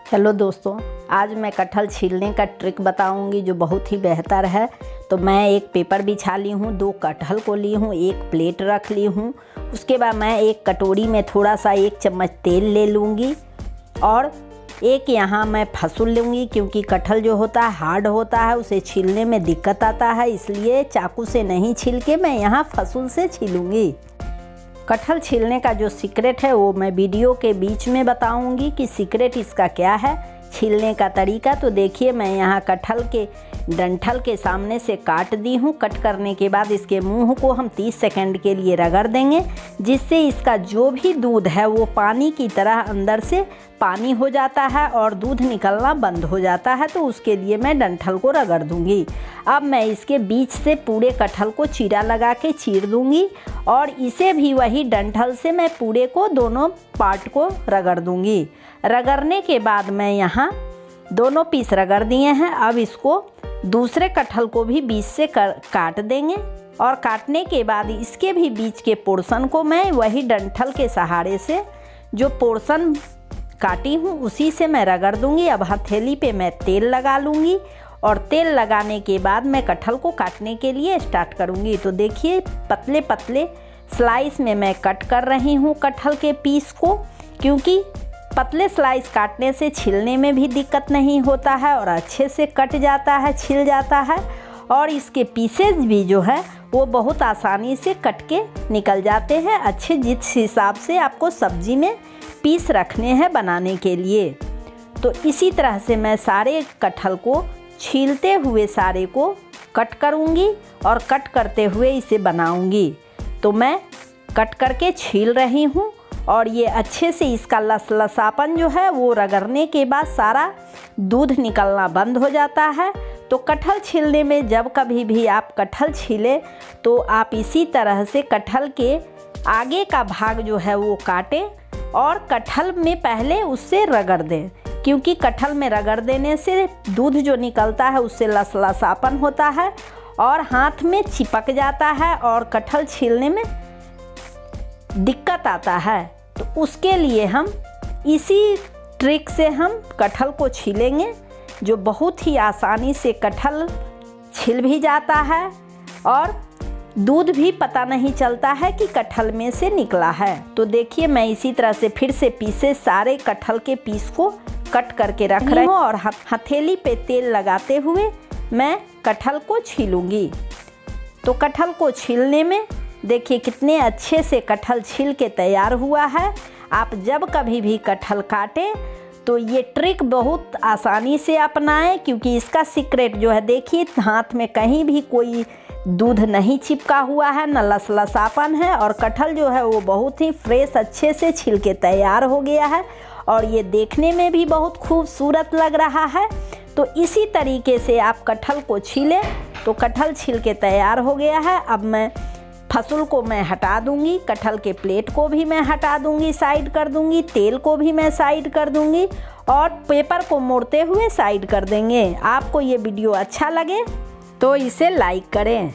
Hello दोस्तों, आज मैं कटहल छीलने का ट्रिक बताऊंगी जो बहुत ही बेहतर है। तो मैं एक पेपर बिछा ली हूँ, 2 कटहल को ली हूँ, एक प्लेट रख ली हूँ। उसके बाद मैं एक कटोरी में थोड़ा सा 1 चम्मच तेल ले लूँगी और एक यहाँ मैं फसूल लूँगी, क्योंकि कटहल जो होता है हार्ड होता है, उसे छीलने में दिक्कत आता है, इसलिए चाकू से नहीं छील के मैं यहाँ फसूल से छीलूँगी। कटहल छीलने का जो सीक्रेट है वो मैं वीडियो के बीच में बताऊंगी कि सीक्रेट इसका क्या है, छीलने का तरीका। तो देखिए, मैं यहाँ कटहल के डंठल के सामने से काट दी हूँ। कट करने के बाद इसके मुंह को हम 30 सेकंड के लिए रगड़ देंगे, जिससे इसका जो भी दूध है वो पानी की तरह अंदर से पानी हो जाता है और दूध निकलना बंद हो जाता है। तो उसके लिए मैं डंठल को रगड़ दूँगी। अब मैं इसके बीच से पूरे कटहल को चीरा लगा के चीर दूँगी और इसे भी वही डंठल से मैं पूरे को दोनों पार्ट को रगड़ दूँगी। रगड़ने के बाद मैं यहाँ दोनों पीस रगड़ दिए हैं। अब इसको दूसरे कटहल को भी बीच से काट देंगे और काटने के बाद इसके भी बीच के पोर्शन को मैं वही डंठल के सहारे से जो पोर्शन काटी हूँ उसी से मैं रगड़ दूँगी। अब हथेली पे मैं तेल लगा लूँगी और तेल लगाने के बाद मैं कटहल को काटने के लिए स्टार्ट करूँगी। तो देखिए, पतले पतले स्लाइस में मैं कट कर रही हूँ कटहल के पीस को, क्योंकि पतले स्लाइस काटने से छिलने में भी दिक्कत नहीं होता है और अच्छे से कट जाता है, छिल जाता है। और इसके पीसेज भी जो है वो बहुत आसानी से कट के निकल जाते हैं, अच्छे जिस हिसाब से आपको सब्जी में पीस रखने हैं बनाने के लिए। तो इसी तरह से मैं सारे कटहल को छीलते हुए सारे को कट करूँगी और कट करते हुए इसे बनाऊँगी। तो मैं कट करके छील रही हूँ और ये अच्छे से इसका लसलसापन जो है वो रगड़ने के बाद सारा दूध निकलना बंद हो जाता है। तो कटहल छीलने में जब कभी भी आप कटहल छीलें तो आप इसी तरह से कटहल के आगे का भाग जो है वो काटें और कटहल में पहले उससे रगड़ दें, क्योंकि कटहल में रगड़ देने से दूध जो निकलता है उससे लसलसापन होता है और हाथ में चिपक जाता है और कटहल छीलने में दिक्कत आता है। तो उसके लिए हम इसी ट्रिक से हम कटहल को छीलेंगे, जो बहुत ही आसानी से कटहल छिल भी जाता है और दूध भी पता नहीं चलता है कि कटहल में से निकला है। तो देखिए, मैं इसी तरह से फिर से पीसे सारे कटहल के पीस को कट करके रख रही हूँ और हथेली पे तेल लगाते हुए मैं कटहल को छीलूँगी। तो कटहल को छीलने में देखिए कितने अच्छे से कटहल छिल के तैयार हुआ है। आप जब कभी भी कटहल काटें तो ये ट्रिक बहुत आसानी से अपनाएं, क्योंकि इसका सीक्रेट जो है देखिए, हाथ में कहीं भी कोई दूध नहीं चिपका हुआ है, न लसलसापन है और कटहल जो है वो बहुत ही फ्रेश अच्छे से छिल के तैयार हो गया है और ये देखने में भी बहुत खूबसूरत लग रहा है। तो इसी तरीके से आप कटहल को छीलें। तो कटहल छिल के तैयार हो गया है। अब मैं फसूल को मैं हटा दूंगी, कटहल के प्लेट को भी मैं हटा दूंगी, साइड कर दूंगी, तेल को भी मैं साइड कर दूंगी और पेपर को मोड़ते हुए साइड कर देंगे। आपको ये वीडियो अच्छा लगे तो इसे लाइक करें।